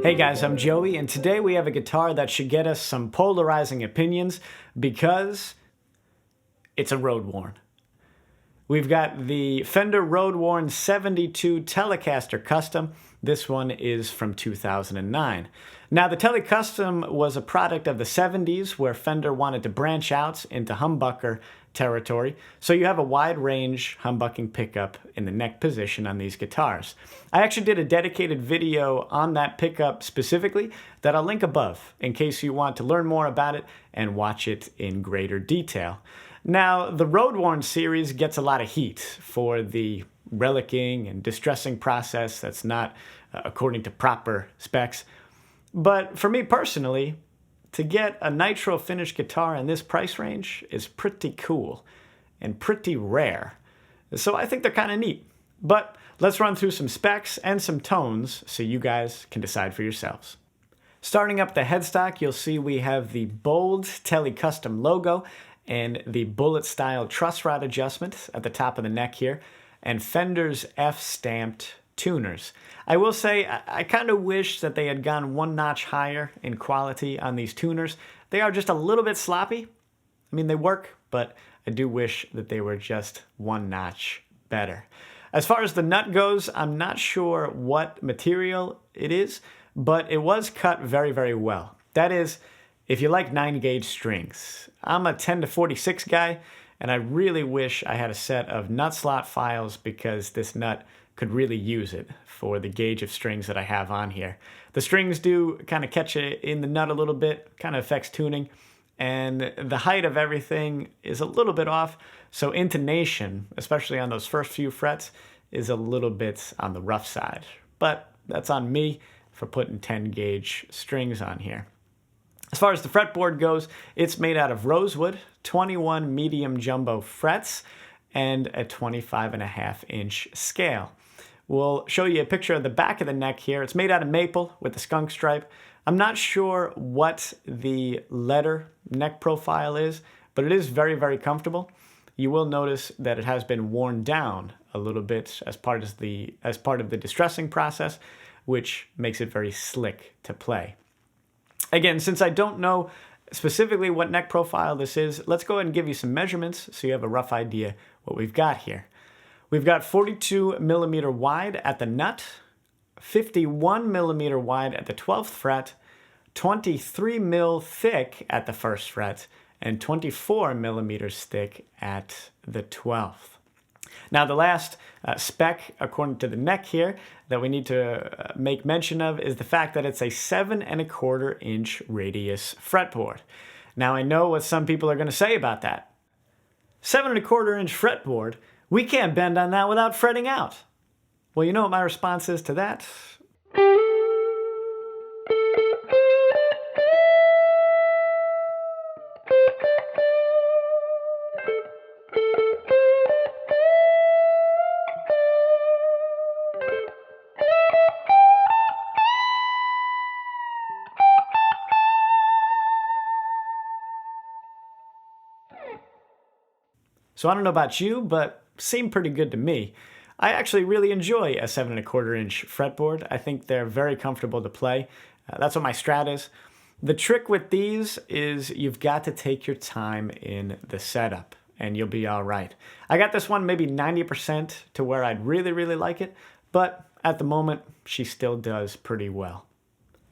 Hey guys, I'm Joey, and today we have a guitar that should get us some polarizing opinions because it's a road worn. We've got the Fender road worn 72 Telecaster Custom. This one is from 2009. Now the Tele Custom was a product of the 70s where Fender wanted to branch out into humbucker territory, so you have a wide range humbucking pickup in the neck position on these guitars. I actually did a dedicated video on that pickup specifically that I'll link above in case you want to learn more about it and watch it in greater detail. Now, the road worn series gets a lot of heat for the relicing and distressing process that's not according to proper specs. But for me personally, to get a nitro finish guitar in this price range is pretty cool and pretty rare. So I think they're kind of neat. But let's run through some specs and some tones so you guys can decide for yourselves. Starting up the headstock, you'll see we have the bold Tele Custom logo and the bullet style truss rod adjustment at the top of the neck here, and Fender's F-stamped tuners. I will say I kind of wish that they had gone one notch higher in quality on these tuners. They are just a little bit sloppy. I mean, they work, but I do wish that they were just one notch better. As far as the nut goes, I'm not sure what material it is, but it was cut very, very well. That is, if you like 9-gauge strings. I'm a 10-46 guy, and I really wish I had a set of nut slot files because this nut could really use it for the gauge of strings that I have on here. The strings do kind of catch it in the nut a little bit, kind of affects tuning, and the height of everything is a little bit off, so intonation, especially on those first few frets, is a little bit on the rough side. But that's on me for putting 10-gauge strings on here. As far as the fretboard goes, it's made out of rosewood, 21 medium jumbo frets, and a 25.5-inch scale. We'll show you a picture of the back of the neck here. It's made out of maple with a skunk stripe. I'm not sure what the letter neck profile is, but it is very, very comfortable. You will notice that it has been worn down a little bit as part of the distressing process, which makes it very slick to play. Again, since I don't know specifically what neck profile this is, let's go ahead and give you some measurements so you have a rough idea what we've got here. We've got 42 millimeter wide at the nut, 51 millimeter wide at the 12th fret, 23 mil thick at the 1st fret, and 24 millimeters thick at the 12th. Now the last spec, according to the neck here, that we need to make mention of is the fact that it's a 7.25-inch radius fretboard. Now I know what some people are going to say about that. 7.25-inch fretboard? We can't bend on that without fretting out. Well, you know what my response is to that? So I don't know about you, but seemed pretty good to me. I actually really enjoy a 7.25-inch fretboard. I think they're very comfortable to play. That's what my Strat is. The trick with these is you've got to take your time in the setup and you'll be all right. I got this one maybe 90% to where I'd really, really like it, but at the moment, she still does pretty well.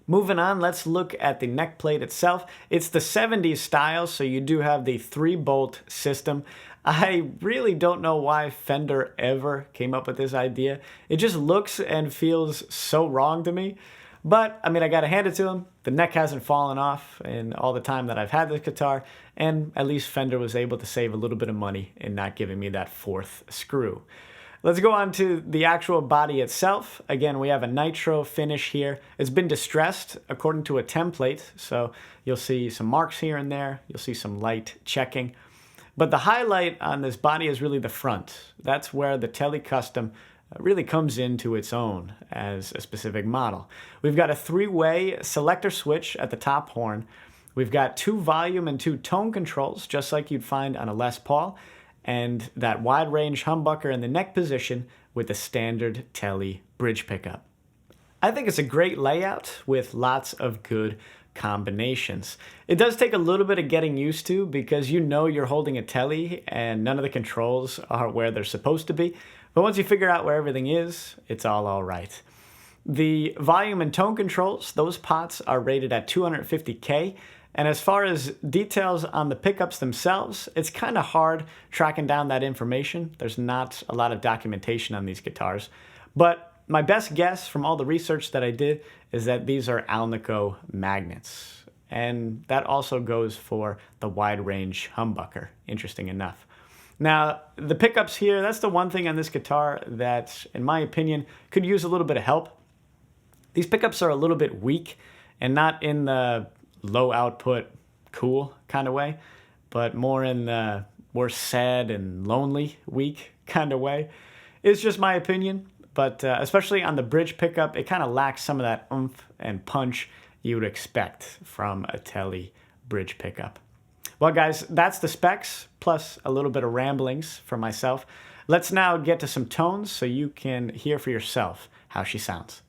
Moving on, let's look at the neck plate itself. It's the 70s style, so you do have the 3-bolt system. I really don't know why Fender ever came up with this idea. It just looks and feels so wrong to me. But, I mean, I gotta hand it to them. The neck hasn't fallen off in all the time that I've had this guitar, and at least Fender was able to save a little bit of money in not giving me that 4th screw. Let's go on to the actual body itself. Again, we have a nitro finish here. It's been distressed according to a template, so you'll see some marks here and there. You'll see some light checking. But the highlight on this body is really the front. That's where the Tele Custom really comes into its own as a specific model. We've got a 3-way selector switch at the top horn. We've got 2 volume and 2 tone controls, just like you'd find on a Les Paul, and that wide range humbucker in the neck position with the standard Tele bridge pickup. I think it's a great layout with lots of good combinations. It does take a little bit of getting used to because you know you're holding a Tele and none of the controls are where they're supposed to be. But once you figure out where everything is, it's all right. The volume and tone controls, those pots are rated at 250K. And as far as details on the pickups themselves, it's kind of hard tracking down that information. There's not a lot of documentation on these guitars. But my best guess from all the research that I did is that these are Alnico magnets. And that also goes for the wide range humbucker, interesting enough. Now, the pickups here, that's the one thing on this guitar that, in my opinion, could use a little bit of help. These pickups are a little bit weak, and not in the low output, cool kind of way, but more in the we're sad and lonely, weak kind of way. It's just my opinion, but especially on the bridge pickup, it kind of lacks some of that oomph and punch you would expect from a Tele bridge pickup. Well, guys, that's the specs, plus a little bit of ramblings from myself. Let's now get to some tones so you can hear for yourself how she sounds.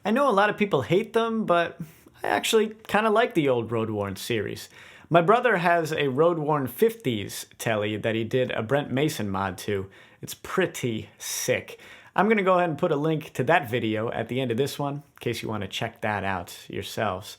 I know a lot of people hate them, but I actually kind of like the old Road Worn series. My brother has a Road Worn 50s Tele that he did a Brent Mason mod to. It's pretty sick. I'm going to go ahead and put a link to that video at the end of this one, in case you want to check that out yourselves.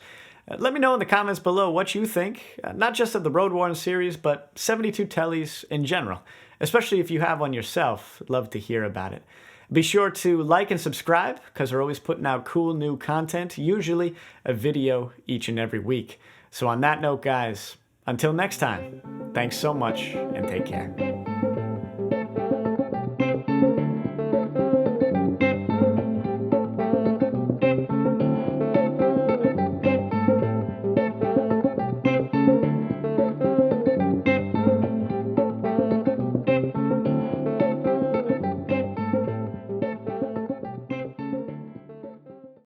Let me know in the comments below what you think, not just of the Road Worn series, but 72 Teles in general, especially if you have one yourself. I'd love to hear about it. Be sure to like and subscribe, because we're always putting out cool new content, usually a video each and every week. So on that note, guys, until next time, thanks so much and take care.